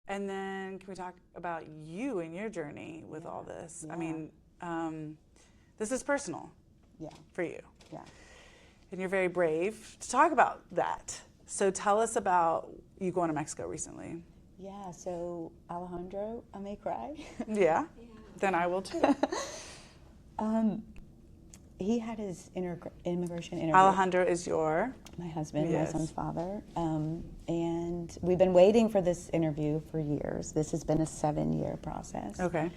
And then can we talk about you and your journey with all this? Yeah. I mean, this is personal for you. Yeah. And you're very brave to talk about that. So tell us about you going to Mexico recently. Yeah, so Alejandro, I may cry. Yeah, then I will too. He had his immigration interview. Alejandro is your? My husband, Yes. my son's father. And we've been waiting for this interview for years. This has been a 7-year process. Okay.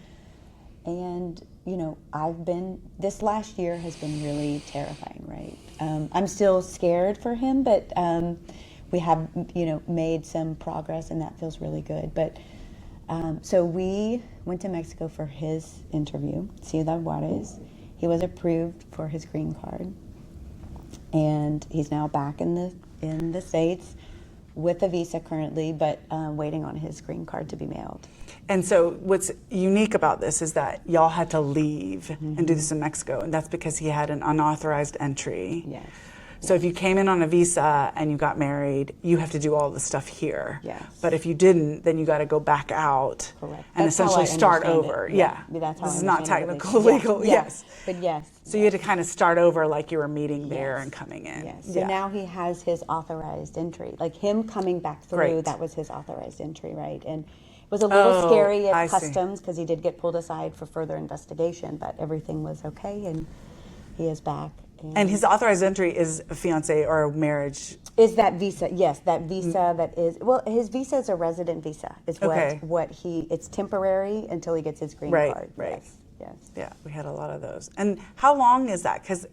And, you know, this last year has been really terrifying, right? I'm still scared for him, but we have, you know, made some progress, and that feels really good. But so we went to Mexico for his interview, Ciudad Juarez. He was approved for his green card, and he's now back in the States with a visa currently, but waiting on his green card to be mailed. And so what's unique about this is that y'all had to leave and do this in Mexico, and that's because he had an unauthorized entry. Yes. So if you came in on a visa and you got married, you have to do all the stuff here. Yes. But if you didn't, then you got to go back out. Correct. And That's how essentially I start understand it. over. Yeah. Yeah. That's how this I is not understand it. technical Yeah. legal. Yeah. Yes. But yes. So you had to kind of start over like you were meeting there Yes. and coming in. Yes. So now he has his authorized entry. Like him coming back through, Great. that was his authorized entry, right? And it was a little scary I at see. customs because he did get pulled aside for further investigation, but everything was okay, and he is back. And his authorized entry is a fiance or a marriage. Is that visa? Yes, that visa that is, well, his visa is a resident visa. Is Okay. It's temporary until he gets his green Right, card. right. Yes. Yeah, we had a lot of those. And how long is that? Because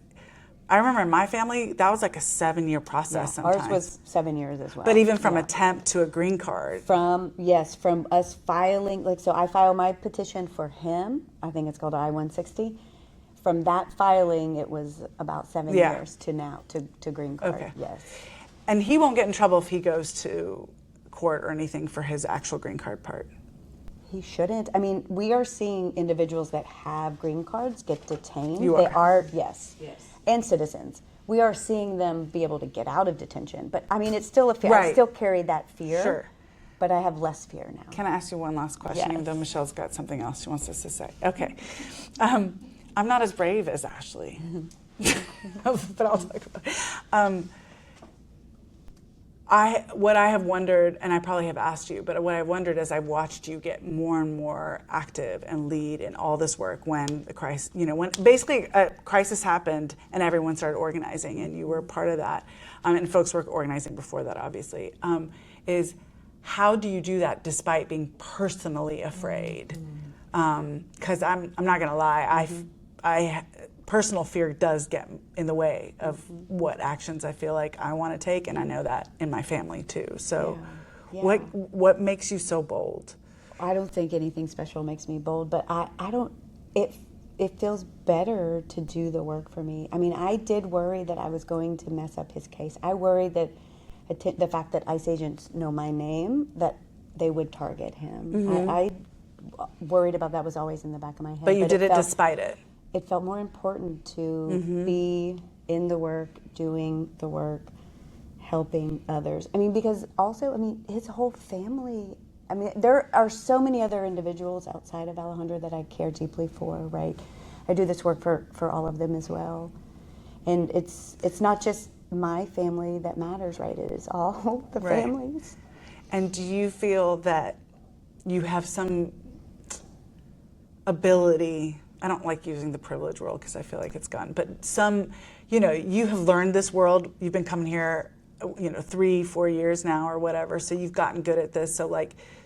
I remember in my family, that was like a 7-year process sometimes. Ours was 7 years as well. But even from attempt to a green card. From us filing, like, so I filed my petition for him. I think it's called I-160. From that filing, it was about 7 years to now, to green card. Okay. Yes. And he won't get in trouble if he goes to court or anything for his actual green card part. He shouldn't. I mean, we are seeing individuals that have green cards get detained. You They are? are, yes. And citizens. We are seeing them be able to get out of detention. But I mean, it's still a fear. I Right. still carry that fear. Sure. But I have less fear now. Can I ask you one last question, Yes. even though Michelle's got something else she wants us to say? Okay. I'm not as brave as Ashley, but I'll talk about it. What I have wondered, and I probably have asked you, but what I've wondered is I've watched you get more and more active and lead in all this work when the crisis, when basically a crisis happened and everyone started organizing, and you were part of that, and folks were organizing before that, obviously, is how do you do that despite being personally afraid? Because I'm not going to lie, personal fear does get in the way of what actions I feel like I want to take, and I know that in my family too. So, what makes you so bold? I don't think anything special makes me bold, but I don't. It feels better to do the work for me. I mean, I did worry that I was going to mess up his case. I worried that the fact that ICE agents know my name, that they would target him. I worried about that, was always in the back of my head. But you did it despite it. It felt more important to be in the work, doing the work, helping others. I mean, because also, I mean, his whole family, I mean, there are so many other individuals outside of Alejandro that I care deeply for, right? I do this work for all of them as well. And it's not just my family that matters, right? It is all the families. And do you feel that you have some ability, I don't like using the privilege world because I feel like it's gone, but you have learned this world, you've been coming here, 3-4 years now or whatever, so you've gotten good at this. So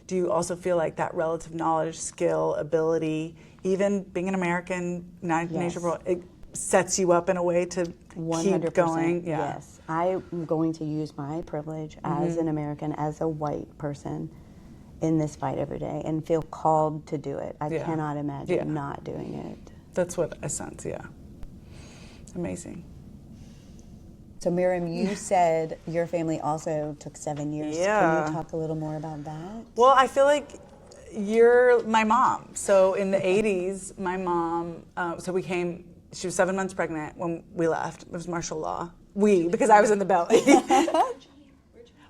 do you also feel like that relative knowledge, skill, ability, even being an American, United world, it sets you up in a way to 100%, keep going? Yes, I'm going to use my privilege as an American, as a white person, in this fight every day, and feel called to do it. I cannot imagine not doing it. That's what I sense, Amazing. So Maryam, you said your family also took 7 years. Can you talk a little more about that? Well, I feel like you're my mom. So in the 80s, my mom, she was 7 months pregnant when we left. It was martial law. Because I was in the belly.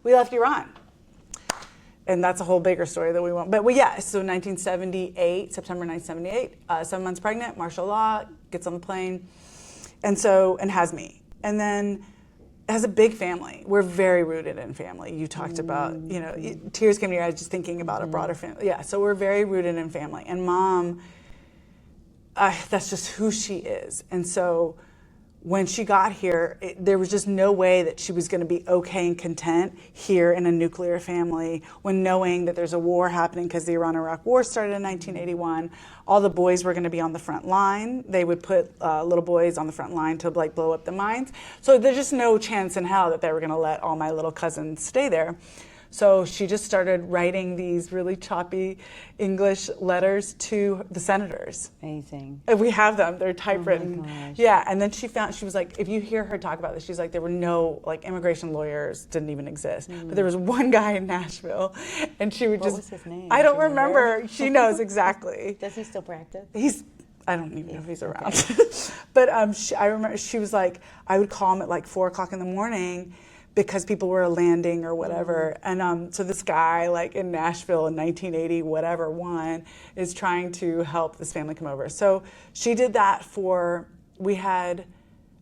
We left Iran. And that's a whole bigger story that we won't. But well, yeah, so 1978, September 1978, 7 months pregnant, martial law, gets on the plane, and has me. And then has a big family. We're very rooted in family. You talked about, tears came to your eyes just thinking about a broader family. Yeah, so we're very rooted in family. And Mom, that's just who she is. And so when she got here, there was just no way that she was going to be okay and content here in a nuclear family when knowing that there's a war happening because the Iran-Iraq war started in 1981. All the boys were going to be on the front line. They would put little boys on the front line to like blow up the mines. So there's just no chance in hell that they were going to let all my little cousins stay there. So she just started writing these really choppy English letters to the senators. Amazing. And we have them, they're typewritten. Oh my gosh. Yeah, and then she was like, if you hear her talk about this, she's like, there were no, like, immigration lawyers didn't even exist. But there was one guy in Nashville, and she would What just. was his name? I don't Do you remember. She knows exactly. Does he still practice? I don't even know if he's around. But I remember she was like, I would call him at like 4 o'clock in the morning because people were landing or whatever. And so this guy like in Nashville in 1980, whatever, is trying to help this family come over. So she did that we had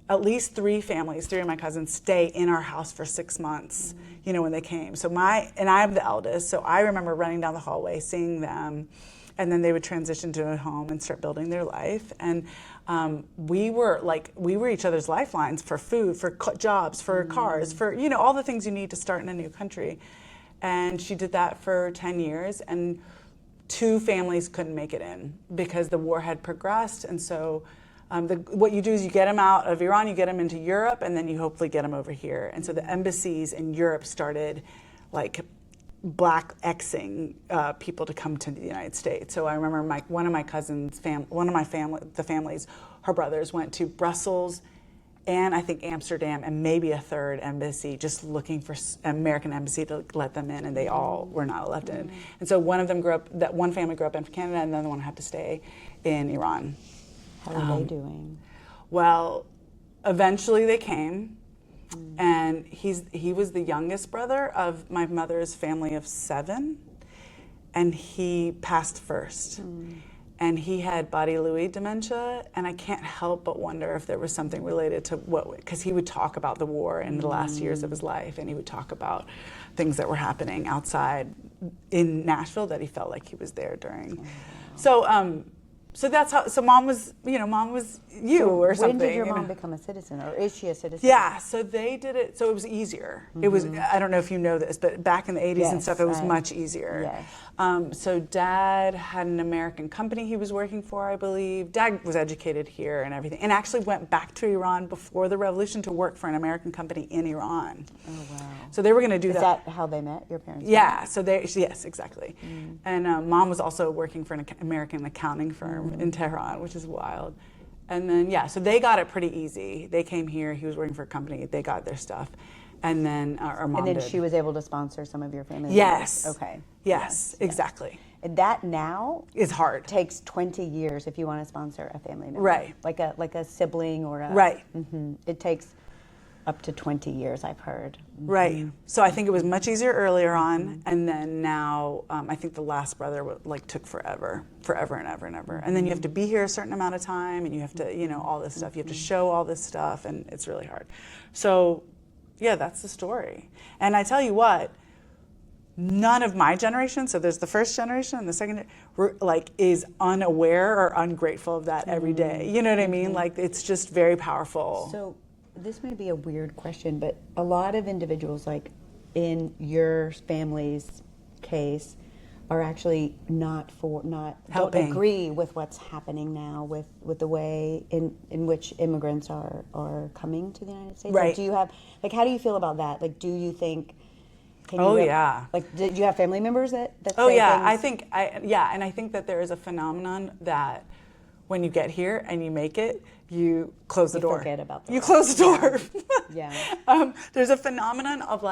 at least 3 families, 3 of my cousins stay in our house for 6 months, when they came. So I'm the eldest, so I remember running down the hallway, seeing them, and then they would transition to a home and start building their life. And we were each other's lifelines for food, for jobs, for cars, for all the things you need to start in a new country. And she did that for 10 years, and 2 families couldn't make it in because the war had progressed. And so what you do is you get them out of Iran, you get them into Europe, and then you hopefully get them over here. And so the embassies in Europe started like black Xing people to come to the United States. So I remember one of my cousins, the families, her brothers went to Brussels and I think Amsterdam and maybe a third embassy, just looking for an American embassy to let them in, and they all were not allowed in. And so one family grew up in Canada, and the other one had to stay in Iran. How are they doing? Well, eventually they came. And he was the youngest brother of my mother's family of 7, and he passed first. And he had body Lewy dementia, and I can't help but wonder if there was something related to because he would talk about the war in the last years of his life, and he would talk about things that were happening outside in Nashville that he felt like he was there during. So that's how. So mom was you or something. When did your mom become a citizen, or is she a citizen? Yeah, so they did it. So it was easier. It was. I don't know if you know this, but back in the 80s and stuff, it was much easier. Yes. So Dad had an American company he was working for, I believe. Dad was educated here and everything, and actually went back to Iran before the revolution to work for an American company in Iran. Oh wow. So they were going to do Is that how they met, your parents? Yeah. So yes, exactly. And Mom was also working for an American accounting firm in Tehran, which is wild. And then, so they got it pretty easy. They came here, he was working for a company, they got their stuff. And then our mom And then did. she was able to sponsor some of your family Yes. members? Okay. Yes, exactly. And that now It's hard. takes 20 years if you want to sponsor a family member. Right. Like a sibling or a... Right. It takes up to 20 years, I've heard. Right. So I think it was much easier earlier on, and then now I think the last brother took forever and ever and ever. And then you have to be here a certain amount of time, and you have to, all this stuff. You have to show all this stuff, and it's really hard. So, yeah, that's the story. And I tell you what, none of my generation, so there's the first generation and the second, is unaware or ungrateful of that every day. You know what I mean? Like, it's just very powerful. So this may be a weird question, but a lot of individuals, like in your family's case, are actually don't Helping. agree with what's happening now with the way in which immigrants are coming to the United States. Right. Like, do you have how do you feel about that? Like, do you think? Yeah. Like, did you have family members that Oh say yeah, things? and I think that there is a phenomenon that when you get here and you make it, you close the door. Forget about the You rest. close the door. Yeah. There's a phenomenon of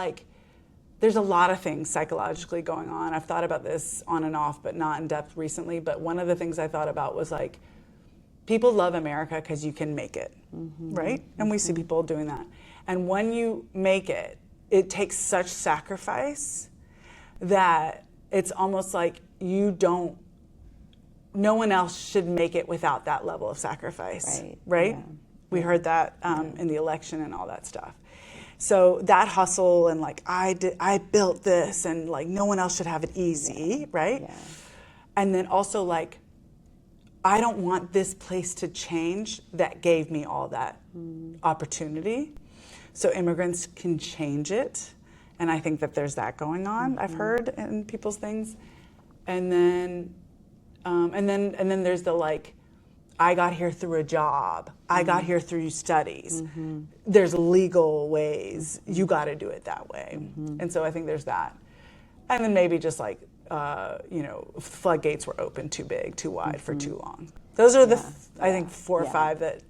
there's a lot of things psychologically going on. I've thought about this on and off, but not in depth recently. But one of the things I thought about was people love America because you can make it, right? And we see people doing that. And when you make it, it takes such sacrifice that it's almost like no one else should make it without that level of sacrifice, right? Yeah. We heard that in the election and all that stuff. So that hustle and like I built this and like no one else should have it easy, right? Yeah. And then also like I don't want this place to change that gave me all that opportunity. So immigrants can change it. And I think that there's that going on, I've heard in people's things. And then there's the like, I got here through a job. I got here through studies. There's legal ways. You got to do it that way. And so I think there's that. And then maybe just like, floodgates were open too big, too wide for too long. Those are I think 4 or 5 that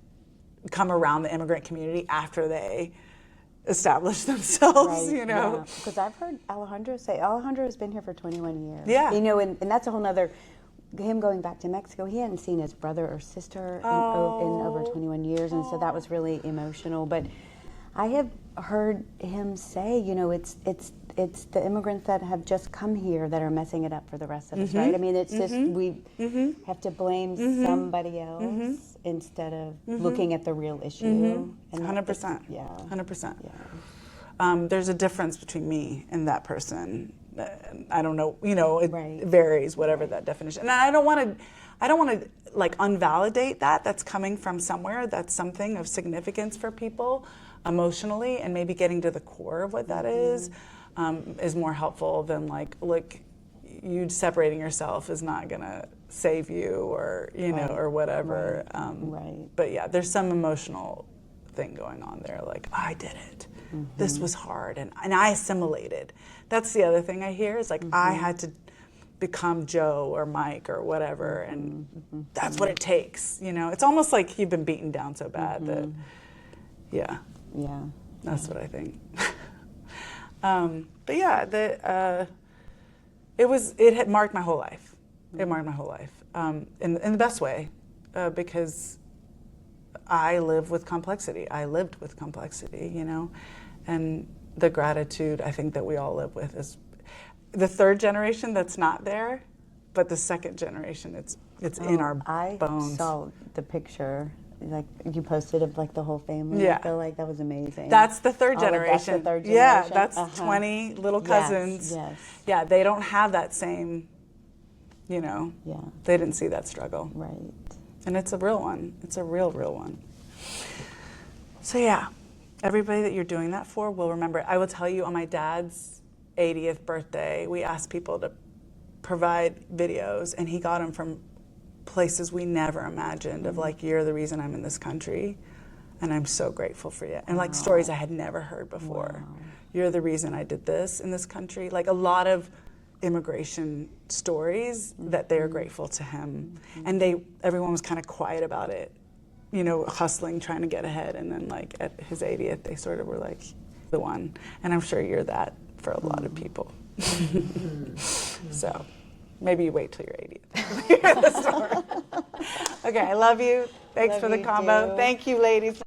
come around the immigrant community after they establish themselves, Because I've heard Alejandro say, Alejandro's been here for 21 years. Yeah. And that's a whole nother, him going back to Mexico, he hadn't seen his brother or sister in over 21 years, and so that was really emotional. But I have heard him say, it's the immigrants that have just come here that are messing it up for the rest of us, right? I mean, it's just, we have to blame somebody else instead of looking at the real issue. And 100%. Yeah. 100%. Yeah. There's a difference between me and that person. I don't know, it Right. varies, whatever that definition. And I don't want to like unvalidate that. That's coming from somewhere. That's something of significance for people emotionally, and maybe getting to the core of what that is more helpful than like, look, you separating yourself is not gonna save you, or or whatever. Right. But yeah, there's some emotional thing going on there. Like, I did it. This was hard, and I assimilated. That's the other thing I hear is like, I had to become Joe or Mike or whatever, and that's what it takes. It's almost like you've been beaten down so bad that, yeah, that's what I think. But yeah, it had marked my whole life. It marked my whole life in the best way, because I live with complexity. I lived with complexity, and the gratitude I think that we all live with is the third generation that's not there, but the second generation, it's in our bones. I saw the picture, like you posted of like the whole family. Yeah. I feel like that was amazing. That's the third generation. That's the third generation. Yeah, that's 20 little cousins. Yes. Yeah, they don't have that same, Yeah. they didn't see that struggle. Right. And it's a real one. It's a real one. So yeah, everybody that you're doing that for will remember it. I will tell you, on my dad's 80th birthday, we asked people to provide videos, and he got them from places we never imagined, of like, you're the reason I'm in this country, and I'm so grateful for you. And like stories I had never heard before. Wow. You're the reason I did this in this country. Like a lot of immigration stories that they're grateful to him. And everyone was kind of quiet about it, hustling, trying to get ahead. And then like at his 80th, they sort of were like, the one. And I'm sure you're that for a lot of people. So maybe you wait till you're 80th to hear the story. Okay, I love you. Thanks Love for the you combo. too. Thank you, ladies.